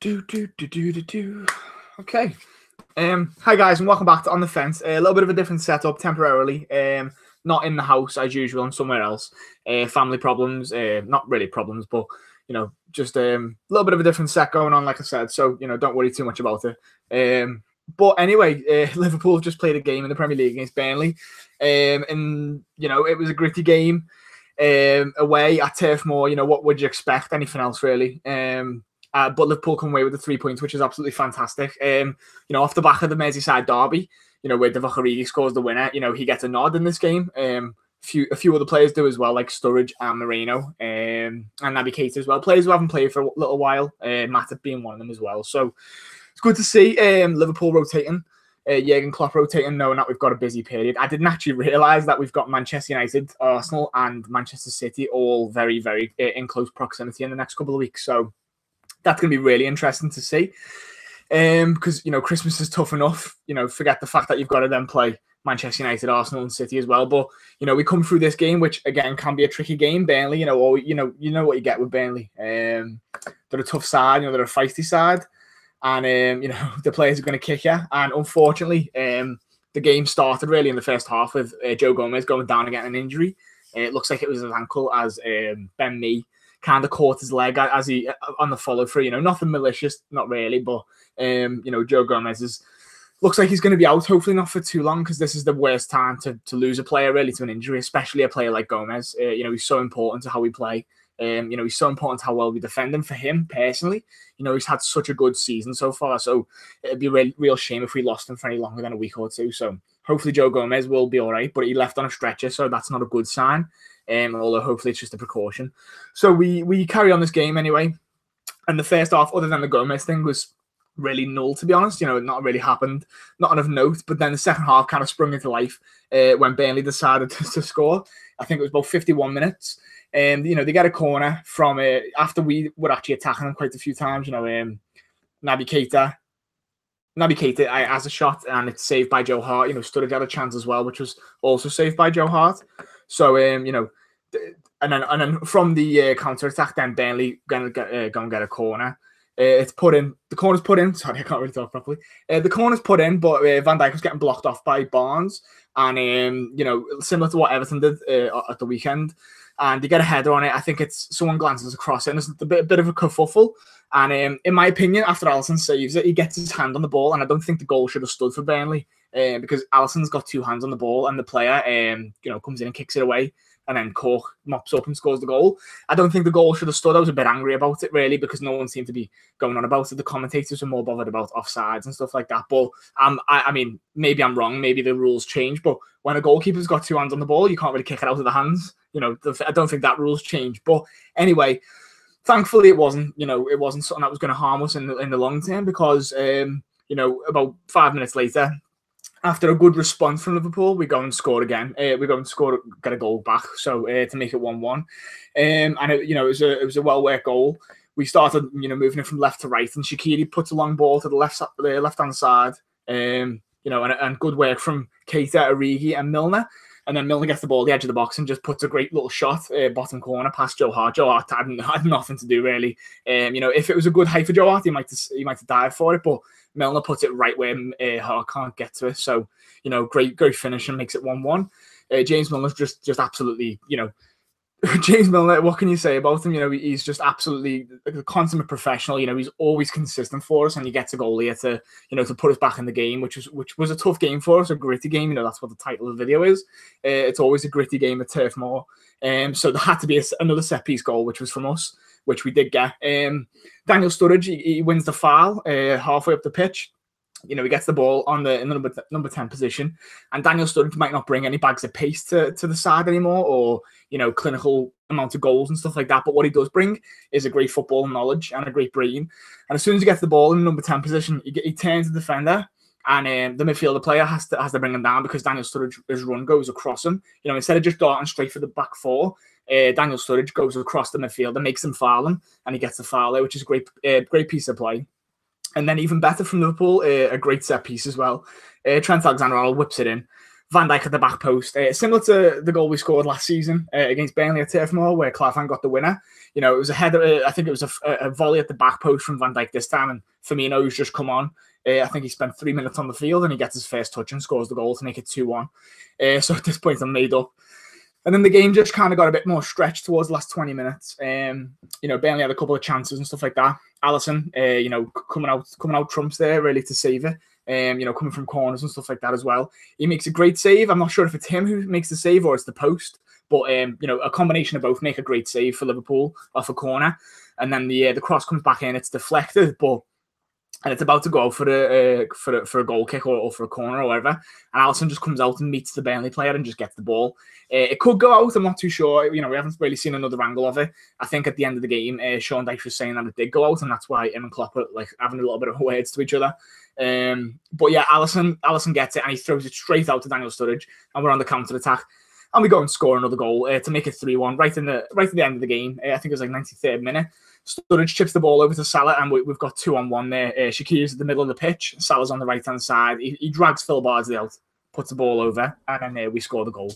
Okay. Hi guys, and welcome back to On the Fence. A little bit of a different setup temporarily. Not in the house as usual, and somewhere else. Family problems. Not really problems, but just a little bit of a different set going on, like I said. So don't worry too much about it. But anyway, Liverpool have just played a game in the Premier League against Burnley, and it was a gritty game. Away at Turf Moor, what would you expect? Anything else really? But Liverpool come away with the 3 points, which is absolutely fantastic. Off the back of the Merseyside derby, where Divock Origi scores the winner, he gets a nod in this game. A few other players do as well, like Sturridge and Moreno, and Naby Keita as well. Players who haven't played for a little while, Matip being one of them as well. So it's good to see Liverpool rotating, Jurgen Klopp rotating, knowing that we've got a busy period. I didn't actually realise that we've got Manchester United, Arsenal, and Manchester City all very, very in close proximity in the next couple of weeks. So that's going to be really interesting to see. Because, Christmas is tough enough. Forget the fact that you've got to then play Manchester United, Arsenal, and City as well. But, we come through this game, which, again, can be a tricky game. Burnley, you know what you get with Burnley. They're a tough side, they're a feisty side. And, the players are going to kick you. And, unfortunately, the game started really in the first half with Joe Gomez going down and getting an injury. It looks like it was his ankle as Ben Mee kind of caught his leg as he on the follow through. Nothing malicious, not really, but Joe Gomez looks like he's going to be out. Hopefully not for too long, because this is the worst time to lose a player really to an injury, especially a player like Gomez. He's so important to how we play. He's so important to how well we defend him. For him personally, he's had such a good season so far. So it'd be a real shame if we lost him for any longer than a week or two. So hopefully Joe Gomez will be all right, but he left on a stretcher, so that's not a good sign. Although hopefully it's just a precaution. So we carry on this game anyway. And the first half, other than the Gomez thing, was really null, to be honest. Not really happened, not enough note. But then the second half kind of sprung into life when Burnley decided to score. I think it was about 51 minutes. And, they get a corner from after we were actually attacking them quite a few times. Naby Keita has a shot, and it's saved by Joe Hart. Sturridge had a chance as well, which was also saved by Joe Hart. So, and then from the counter attack, then Burnley go and get a corner. It's put in. The corner's put in. Sorry, I can't really talk properly. The corner's put in, but Van Dijk was getting blocked off by Barnes, and similar to what Everton did at the weekend. And they get a header on it. I think it's someone glances across it, and it's a bit of a kerfuffle. And in my opinion, after Alisson saves it, he gets his hand on the ball, and I don't think the goal should have stood for Burnley because Alisson's got two hands on the ball, and the player comes in and kicks it away, and then Cork mops up and scores the goal. I don't think the goal should have stood. I was a bit angry about it, really, because no one seemed to be going on about it. The commentators were more bothered about offsides and stuff like that. But I mean, maybe I'm wrong. Maybe the rules change. But when a goalkeeper's got two hands on the ball, you can't really kick it out of the hands. I don't think that rules change. But anyway, thankfully it wasn't. It wasn't something that was going to harm us in the long term, because about 5 minutes later, after a good response from Liverpool, we go and score again. Get a goal back, so to make it 1-1. And it was a well-worked goal. We started, moving it from left to right, and Shaqiri puts a long ball to the left-hand side. And good work from Keita, Origi, and Milner. And then Milner gets the ball at the edge of the box and just puts a great little shot, bottom corner, past Joe Hart. Joe Hart had nothing to do, really. If it was a good height for Joe Hart, he might have dived for it, but Milner puts it right where Hart can't get to it. So, great finish, and makes it 1-1. James Milner's just absolutely, James Milner, what can you say about him? He's just absolutely a consummate professional. He's always consistent for us, and he gets a goal here to put us back in the game, which was a tough game for us, a gritty game. That's what the title of the video is. It's always a gritty game at Turf Moor. So there had to be another set-piece goal, which was from us, which we did get. Daniel Sturridge, he wins the foul halfway up the pitch. He gets the ball in the number 10 position, and Daniel Sturridge might not bring any bags of pace to the side anymore, or clinical amount of goals and stuff like that. But what he does bring is a great football knowledge and a great brain. And as soon as he gets the ball in the number 10 position, he turns the defender, and the midfielder player has to bring him down, because Daniel Sturridge's run goes across him. Instead of just darting straight for the back four, Daniel Sturridge goes across the midfield and makes him foul him, and he gets the foul there, which is a great piece of play. And then even better from Liverpool, a great set piece as well. Trent Alexander-Arnold whips it in. Van Dijk at the back post, similar to the goal we scored last season against Burnley at Turf Moor, where Clavan got the winner. You know, it was a header. I think it was a volley at the back post from Van Dijk this time, and Firmino's just come on. I think he spent 3 minutes on the field, and he gets his first touch and scores the goal to make it 2-1. So at this point, I'm made up. And then the game just kind of got a bit more stretched towards the last 20 minutes. You know, Burnley had a couple of chances and stuff like that. Alisson, you know, coming out trumps there really to save it. You know, coming from corners and stuff like that as well. He makes a great save. I'm not sure if it's him who makes the save or it's the post, but you know, a combination of both make a great save for Liverpool off a corner. And then the cross comes back in. It's deflected, and it's about to go out for a goal kick or for a corner or whatever. And Alisson just comes out and meets the Burnley player and just gets the ball. It could go out. I'm not too sure. You know, we haven't really seen another angle of it. I think at the end of the game, Sean Dyche was saying that it did go out, and that's why him and Klopp are like having a little bit of words to each other. But yeah, Alisson gets it and he throws it straight out to Daniel Sturridge, and we're on the counter attack. And we go and score another goal to make it 3-1 right at the end of the game. I think it was like 93rd minute. Sturridge chips the ball over to Salah, and we've got 2-on-1 there. Shaqiri's at the middle of the pitch. Salah's on the right-hand side. He drags Phil Bardsley out, puts the ball over, and then we score the goal.